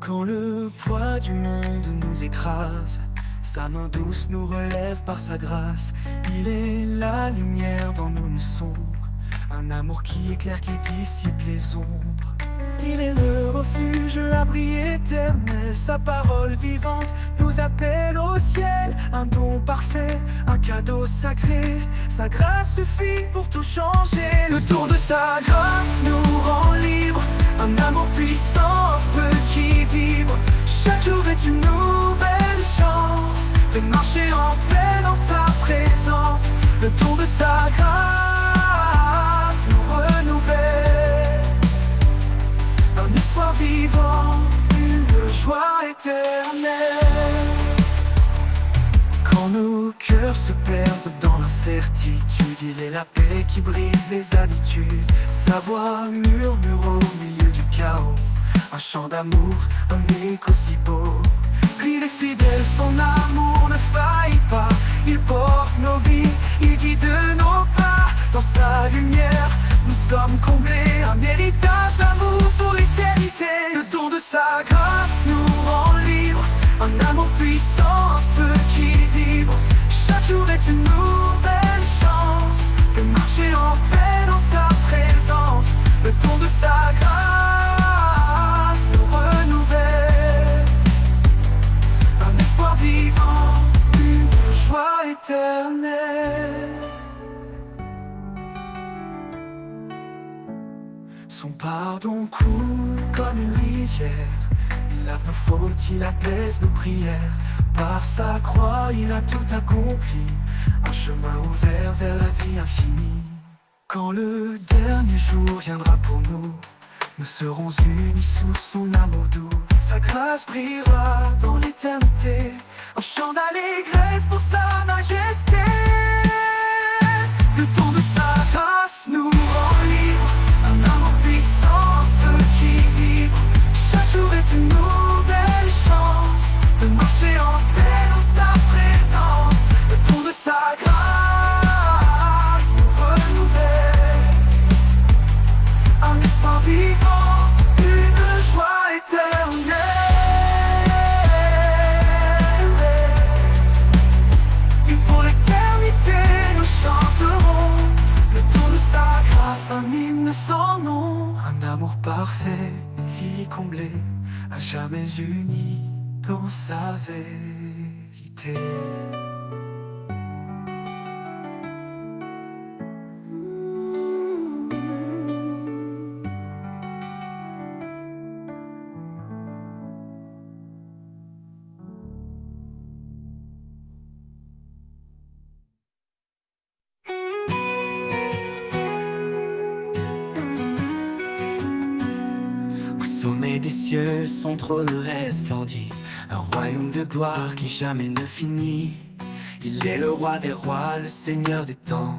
Quand le poids du monde nous écrase, sa main douce nous relève par sa grâce. Il est la lumière dans nos nuits sombres, un amour qui éclaire, qui dissipe les ombres. Il est le refuge, l'abri éternel, sa parole vivante nous appelle au ciel. Un don parfait, un cadeau sacré, sa grâce suffit pour tout changer. Le tour de sa grâce nous rend libres, un amour puissant, feu qui vibre. Chaque jour est une nouvelle chance de marcher en paix dans sa présence. Le tour de sa grâce nous renouvelle, un espoir vivant, une joie éternelle. Quand nos cœurs se perdent dans l'incertitude. Il est la paix qui brise les habitudes. Sa voix murmure au milieu du chaos, un chant d'amour, un écho si beau. Il est fidèle, son amour ne faillit pas. Il porte nos vies, il guide nos pas. Dans sa lumière, nous sommes comblés. Un héritage d'amour pour l'éternité. Le don de sa grâce nous rend libres. Un amour puissant, un feu qui vibre. Chaque jour est une nouvelle chance de marcher en paix dans sa présence. Le don de sa grâce nous renouvelle. Un espoir vivant, une joie éternelle. Son pardon coule comme une rivière. Il lave nos fautes, il apaise nos prières. Par sa croix, il a tout accompli. Un chemin ouvert vers la vie infinie. Quand le dernier jour viendra pour nous, nous serons unis sous son amour doux. Sa grâce brillera dans l'éternité. Un chant d'allégresse pour sa majesté. Le don de sa grâce nous rend libres. Un amour puissant, un feu qui vibre. Chaque jour est une nouvelle chance de marcher en paix dans sa présence. Le don de sa grâce nous renouvelle. Un espoir vivant, une joie éternelle. Et pour l'éternité nous chanterons le don de sa grâce, un hymne sans nom. Un amour parfait, vie comblée, à jamais unie dans sa vérité. Au sommet des cieux, son trône resplendit. Un royaume de gloire qui jamais ne finit. Il est le roi des rois, le seigneur des temps.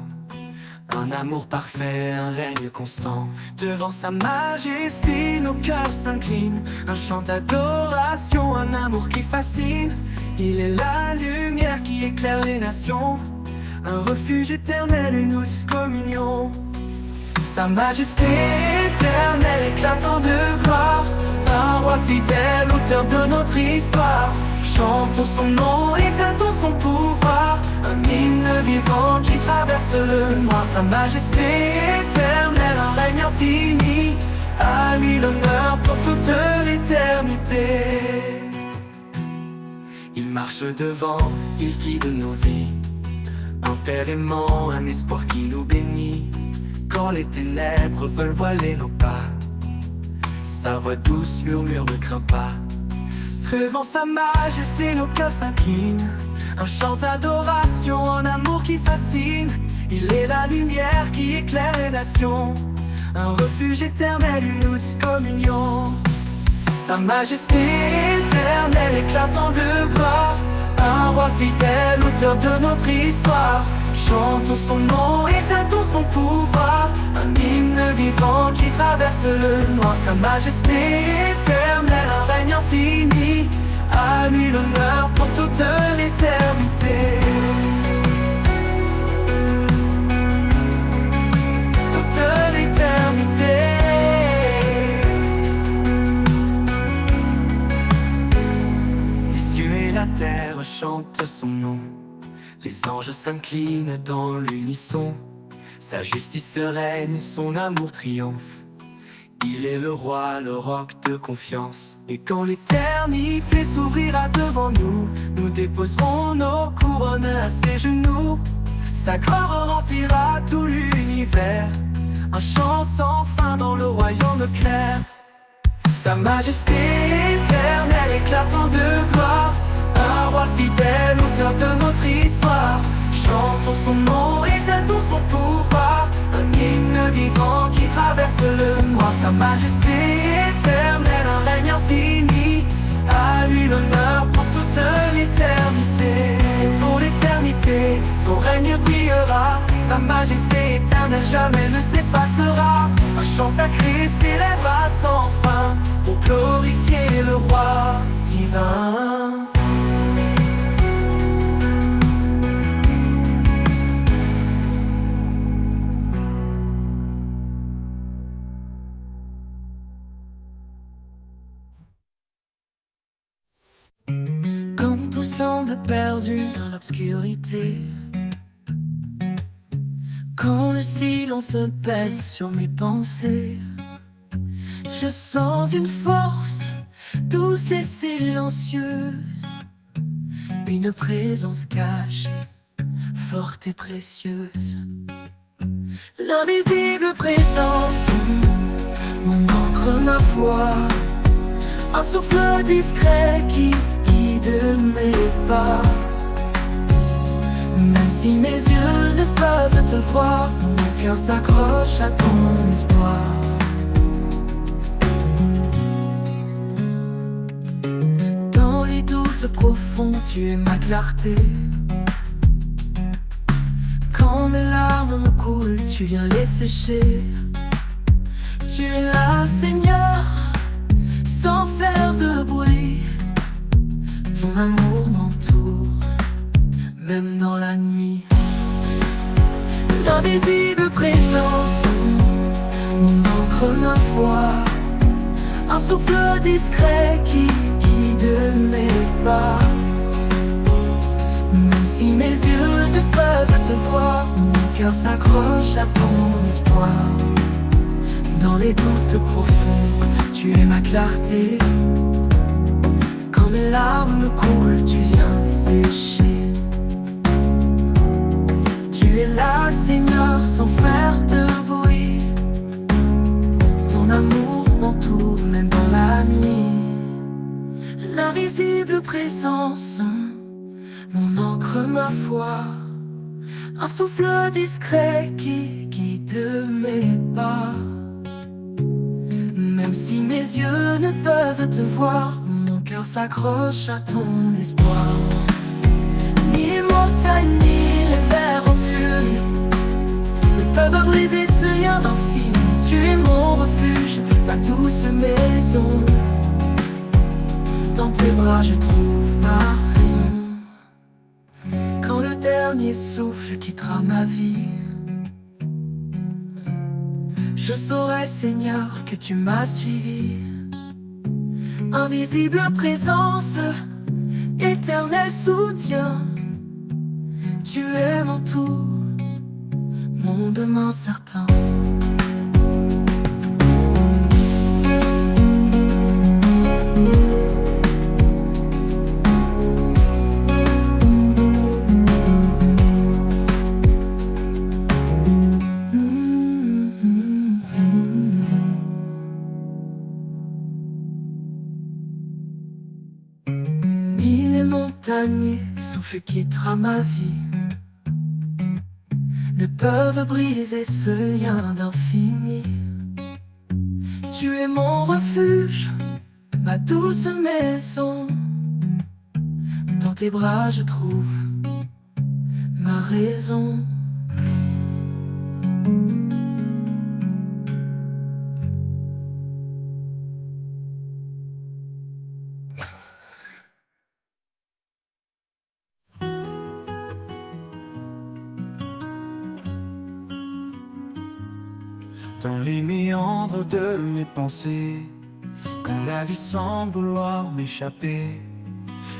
Un amour parfait, un règne constant. Devant sa majesté, nos cœurs s'inclinent. Un chant d'adoration, un amour qui fascine. Il est la lumière qui éclaire les nations. Un refuge éternel, une douce communion. Sa majesté éternelle éclatant de gloire. Un roi fidèle, auteur de notre histoire. Chantons son nom, exaltons son pouvoir. Un hymne vivant qui traverse le noir. Sa majesté éternelle, un règne infini. À lui l'honneur pour toute l'éternité. Il marche devant, il guide nos vies. Un père aimant, un espoir qui nous bénit. Quand les ténèbres veulent voiler nos pas, sa voix douce murmure ne crains pas. Devant sa majesté, nos cœurs s'inclinent. Un chant d'adoration, un amour qui fascine. Il est la lumière qui éclaire les nations. Un refuge éternel, une douce communion. Sa majesté éternelle éclatant de gloire. Un roi fidèle, auteur de notre histoire. Chantons son nom, exaltons son pouvoir. Un hymne vivant qui traverse le noir. Sa majesté éternelle, un règne infini. À lui l'honneur pour toute l'éternité. Toute l'éternité. Les cieux et la terre chantent son nom. Les anges s'inclinent dans l'unisson. Sa justice règne, son amour triomphe. Il est le roi, le roc de confiance. Et quand l'éternité s'ouvrira devant nous, nous déposerons nos couronnes à ses genoux. Sa gloire remplira tout l'univers. Un chant sans fin dans le royaume clair. Sa majesté éternelle éclatant de gloire. Un roi fidèle, auteur de notre histoire. Chantons son nom, exaltons son pouvoir. Un hymne vivant qui traverse le noir. Sa majesté éternelle, un règne infini. À lui l'honneur pour toute l'éternité. Pour l'éternité. Sa majesté éternelle jamais ne s'effacera. Un chant sacré s'élèvera sans fin pour glorifier le roi divin. Quand tout semble perdu dans l'obscurité, quand le silence pèse sur mes pensées, je sens une force douce et silencieuse, une présence cachée, forte et précieuse. L'invisible présence, mon encre, ma foi, un souffle discret qui guide mes pas. Même si mes yeux ne peuvent te voir, mon cœur s'accroche à ton espoir. Dans les doutes profonds, tu es ma clarté. Quand mes larmes me coulent, tu viens les sécher. Tu es là, Seigneur, sans faire de bruit. Ton amour m'entoure, même dans la nuit. L'invisible présence, mon encre, ma foi, un souffle discret qui guide mes pas. Même si mes yeux ne peuvent te voir, mon cœur s'accroche à ton espoir. Dans les doutes profonds, tu es ma clarté. Quand mes larmes coulent, tu viens les sécher. Tu es là, Seigneur, sans faire de bruit. Ton amour m'entoure, même dans la nuit. L'invisible présence, mon encre, ma foi, un souffle discret qui guide mes pas. Même si mes yeux ne peuvent te voir, mon cœur s'accroche à ton espoir. Ni les montagnes, ni les mers en furie ne peuvent briser ce lien d'infini. Tu es mon refuge, ma douce maison. Dans tes bras je trouve ma raison. Quand le dernier souffle quittera ma vie, je saurai, Seigneur, que tu m'as suivi. Invisible présence, éternel soutien, tu es mon tout, mon demain certain. Souffle quittera ma vie, ne peuvent briser ce lien d'infini. Tu es mon refuge, ma douce maison. Dans tes bras je trouve ma raison. Dans les méandres de mes pensées, quand la vie semble vouloir m'échapper,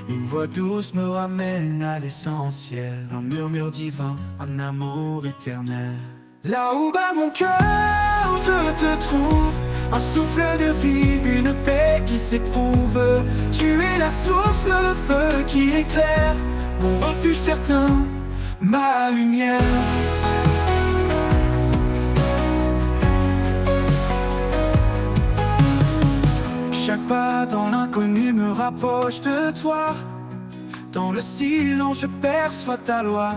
une voix douce me ramène à l'essentiel. Un murmure divin, un amour éternel. Là où bat mon cœur, je te trouve. Un souffle de vie, une paix qui s'éprouve. Tu es la source, le feu qui éclaire, mon refuge certain, ma lumière. Chaque pas dans l'inconnu me rapproche de toi. Dans le silence je perçois ta loi.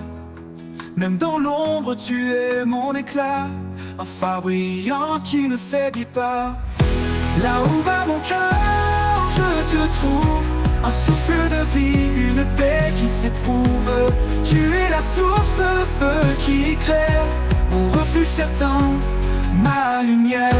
Même dans l'ombre tu es mon éclat, un phare brillant qui ne faiblit pas. Là où bat mon cœur je te trouve. un souffle de vie, une paix qui s'éprouve. Tu es la source, le feu qui éclaire, mon refuge certain, ma lumière.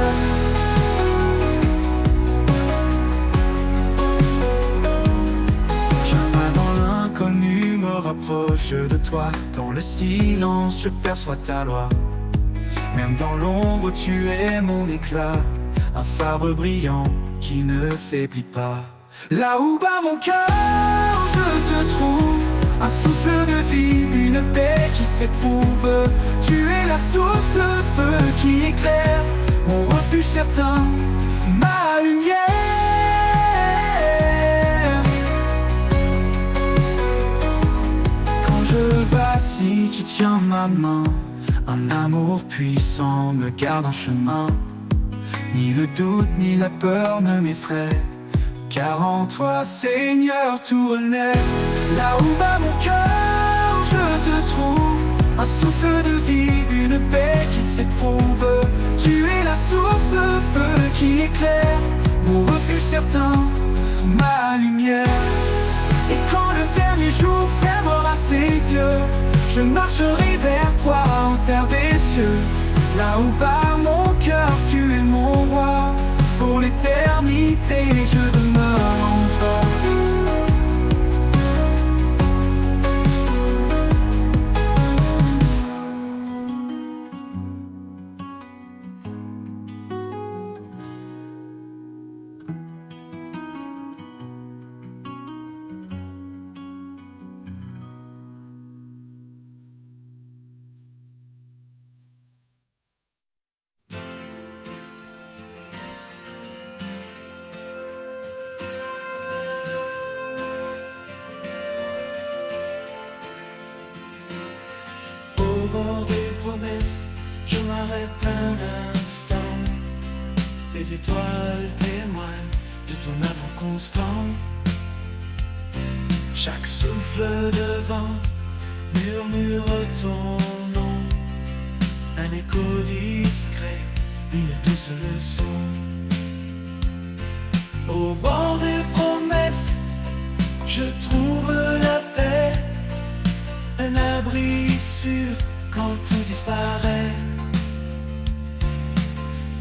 L'inconnu me rapproche de toi. Dans le silence je perçois ta loi. Même dans l'ombre tu es mon éclat, un phare brillant qui ne faiblit pas. Là où bat mon cœur je te trouve, un souffle de vie, une paix qui s'éprouve. Tu es la source, le feu qui éclaire, mon refuge certain, ma lumière. Je vacille, tu tiens ma main, un amour puissant me garde en chemin. Ni le doute ni la peur ne m'effraient, car en toi Seigneur tout renaît. Là où bat mon cœur je te trouve, un souffle de vie, une paix qui s'éprouve. Tu es la source, le feu qui éclaire, mon refuge certain, ma lumière. Et quand le dernier jour fermera ses yeux, je marcherai vers toi en terre des cieux. Là où bat mon cœur, tu es mon roi. Pour l'éternité, je demeure en toi. Au bord des promesses, je m'arrête un instant. Les étoiles témoignent de ton amour constant. Chaque souffle de vent murmure ton nom, un écho discret, une douce leçon. Au bord des promesses, je trouve la paix, un abri sûr quand tout disparaît.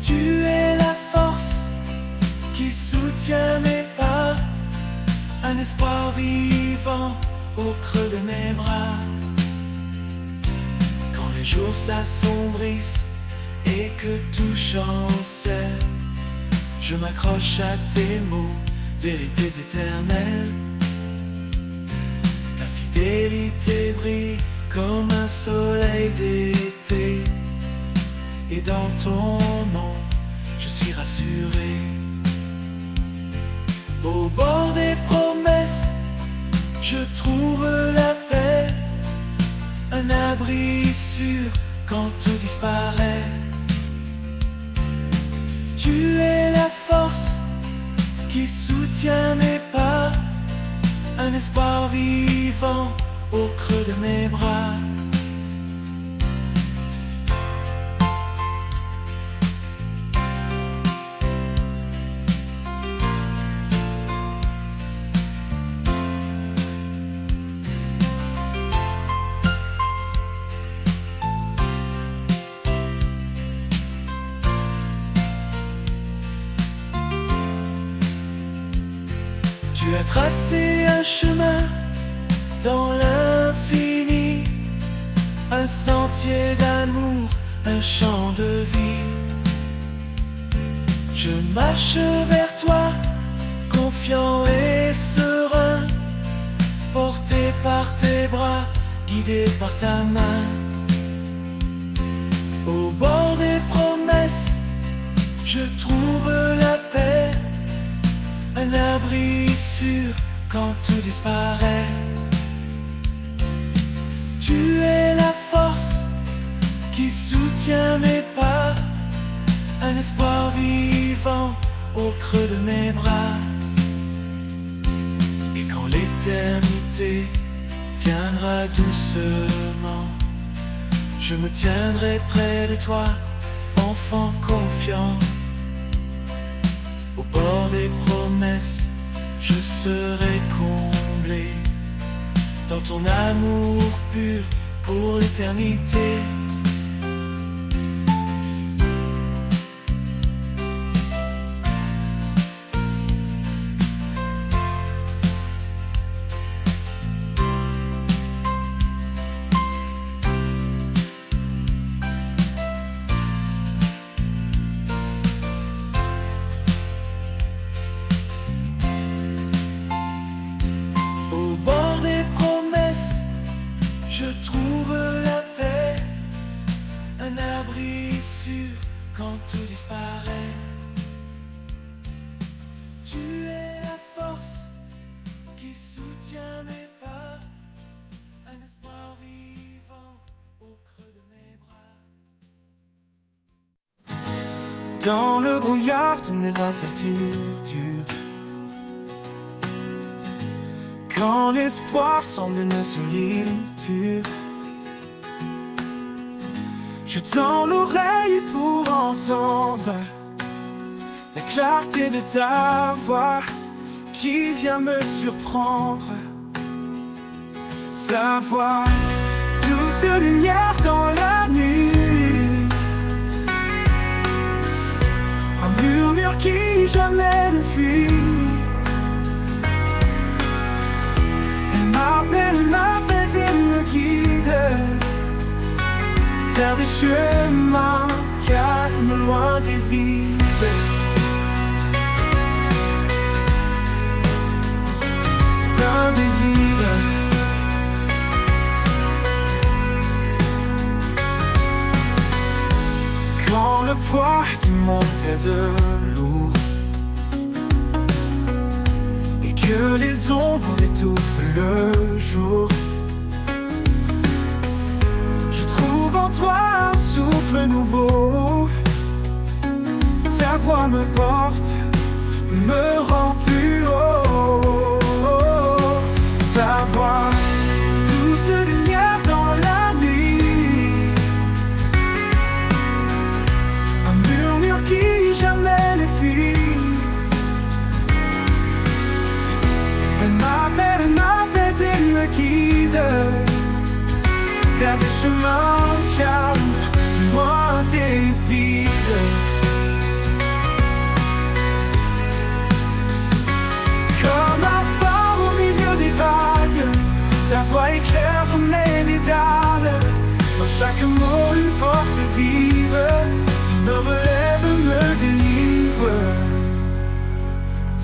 Tu es la force qui soutient mes pas, un espoir vivant au creux de mes bras. Quand les jours s'assombrissent et que tout chancelle, je m'accroche à tes mots, vérités éternelles. Ta fidélité brille comme un soleil d'été, et dans ton nom, je suis rassuré. Au bord des promesses, je trouve la paix, un abri sûr quand tout disparaît. Tu es la force qui soutient mes pas, un espoir vivant au creux de mes bras. Tu as tracé un chemin dans l'infini, un sentier d'amour, un champ de vie. Je marche vers toi, confiant et serein, porté par tes bras, guidé par ta main. Au bord des promesses, je trouve la paix, un abri sûr quand tout disparaît. Tu es la force qui soutient mes pas, un espoir vivant au creux de mes bras. Et quand l'éternité viendra doucement, je me tiendrai près de toi, enfant confiant. Au bord des promesses, je serai confiant. ton amour pur pour l'éternité. Au bord des promesses, je trouve la paix, un abri sûr quand tout disparaît. Tu es la force qui soutient mes pas, un espoir vivant au creux de mes bras. Dans le brouillard de mes incertitudes, quand l'espoir semble une solitude, je tends l'oreille pour entendre la clarté de ta voix qui vient me surprendre. Ta voix, douce lumière dans la nuit, un murmure qui jamais ne fuit. Elle m'apaise et me guide vers des chemins calmes loin des vides. Loin des vides. Quand le poids du monde pèse lourd et que les ombres étouffent le jour, je trouve en toi un souffle nouveau. Ta voix me porte, me rend plus haut. Ta voix, douce lumière dans la nuit, un murmure qui jamais ne fuit. Elle m'apaise et me guide vers des chemins calmes, loin des vides. Comme un phare au milieu des vagues, ta voix éclaire comme les dédales. Dans chaque mot une force vive qui me relève, me délivre.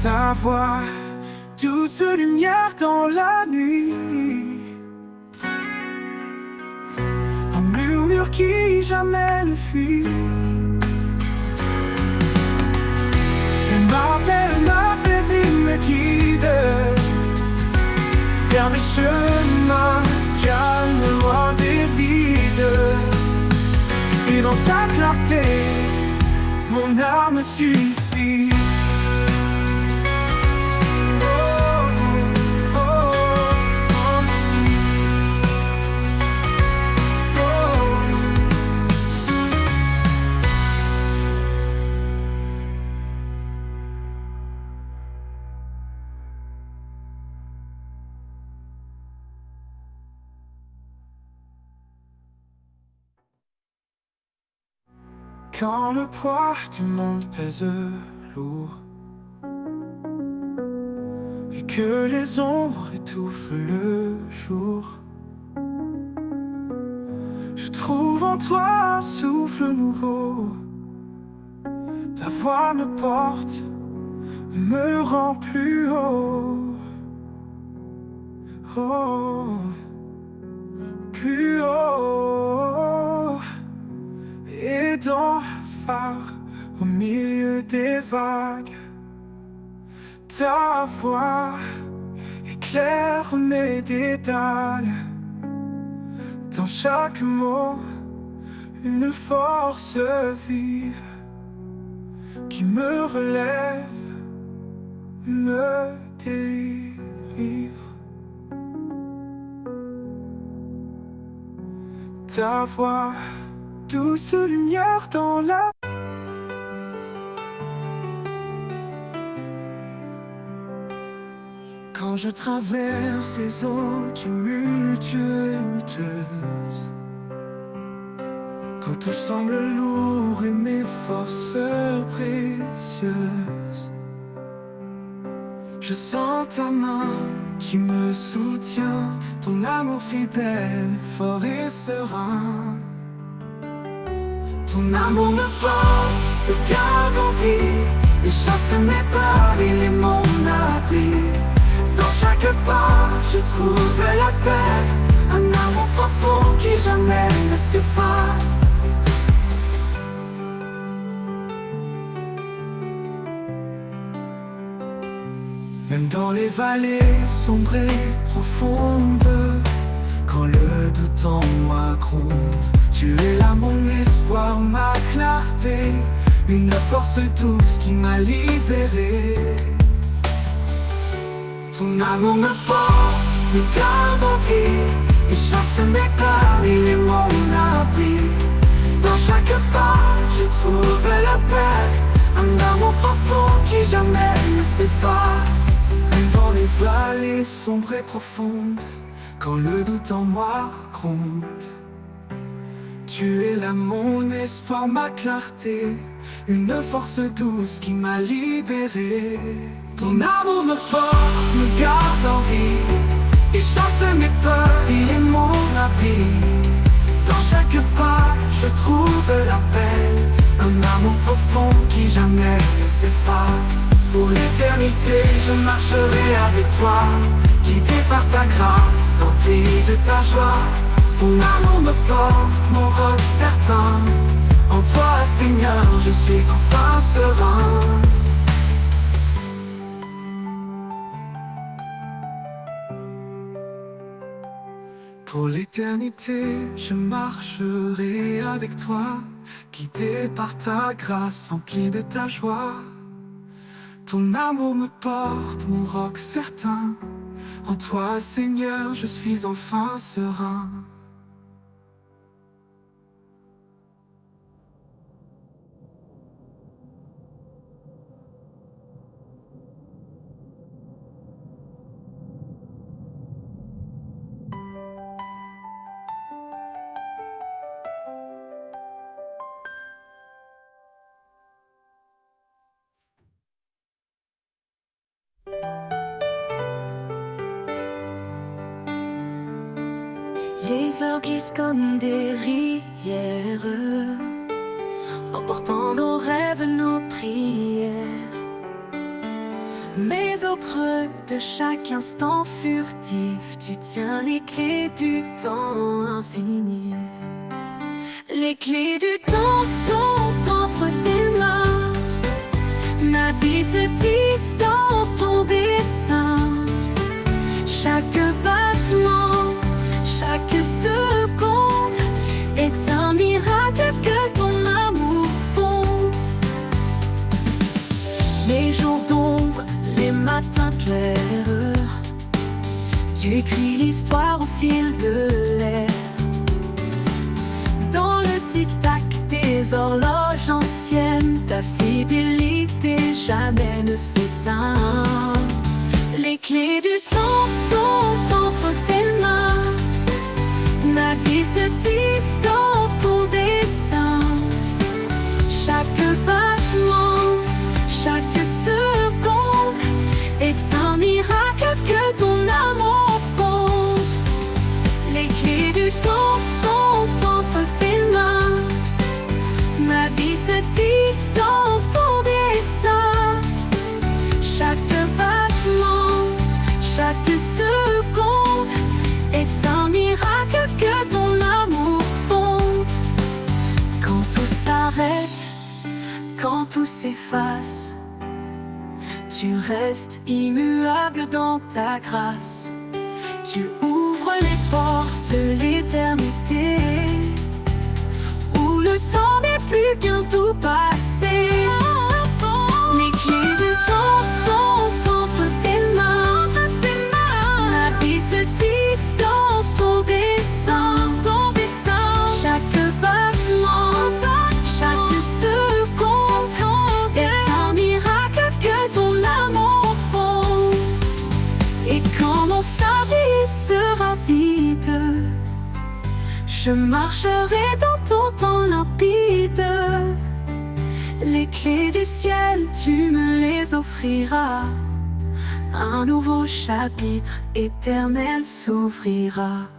Ta voix, douce lumière dans la nuit, un murmure qui jamais ne fuit. Elle m'apaise et me guide vers des chemins calmes, loin des vides. Et dans ta clarté, mon âme suffit. Quand le poids du monde pèse lourd et que les ombres étouffent le jour, je trouve en toi un souffle nouveau. Ta voix me porte, me rend plus haut. Oh, plus haut. Et dans le phare, au milieu des vagues, ta voix éclaire mes dédales. Dans chaque mot, une force vive qui me relève, me délivre. Ta voix, douce lumière dans la... Quand je traverse les eaux tumultueuses, quand tout semble lourd et mes forces précieuses, je sens ta main qui me soutient, ton amour fidèle, fort et serein. Ton amour me porte, me garde en vie, et chasse mes peurs, il est mon abri. Dans chaque pas, je trouve la paix, un amour profond qui jamais ne s'efface. Même dans les vallées sombres et profondes, quand le doute en moi gronde, tu es là mon espoir, ma clarté, une force douce qui m'a libéré. Ton amour me porte, me garde en vie, et chasse mes peurs, il est mon abri. Dans chaque pas, je trouve la paix, un amour profond qui jamais ne s'efface. Même dans les vallées sombres et profondes, quand le doute en moi gronde, tu es là mon espoir, ma clarté, une force douce qui m'a libéré. Ton amour me porte, me garde en vie, et chasse mes peurs, il est mon abri. Dans chaque pas, je trouve la paix, un amour profond qui jamais ne s'efface. Pour l'éternité, je marcherai avec toi, guidé par ta grâce, empli de ta joie. Ton amour me porte, mon roc certain, en toi, Seigneur, je suis enfin serein. Pour l'éternité, je marcherai avec toi, guidé par ta grâce, empli de ta joie. Ton amour me porte, mon roc certain, en toi, Seigneur, je suis enfin serein. Les heures glissent comme des rivières, emportant nos rêves, nos prières. Mais au creux de chaque instant furtif, tu tiens les clés du temps infini. Les clés du temps sont entre tes mains, ma vie se tisse dans ton dessin. Chaque battement, chaque seconde est un miracle que ton amour fonde. Les jours d'ombre, les matins clairs, tu écris l'histoire au fil de l'air. Dans le tic-tac des horloges anciennes, ta fidélité jamais ne s'éteint. Les clés du temps sont entre tes mains, ma vie se tisse dans ton dessin. Chaque battement, chaque seconde est un miracle que ton amour fonde. Les clés du temps sont entre tes mains, ma vie se tisse dans ton dessin. Chaque battement, chaque seconde est un miracle que ton amour fonde. Quand tout s'arrête, quand tout s'efface, tu restes immuable dans ta grâce. Tu ouvres les portes de l'éternité, où le temps n'est plus qu'un tout passé. Les clés du temps sont entre tes mains, ma vie se tisse dans ton dessin. Chaque battement, chaque seconde est un miracle que ton amour fonde. Et Je marcherai dans ton temps limpide. Les clés du ciel, tu me les offriras. Un nouveau chapitre éternel s'ouvrira.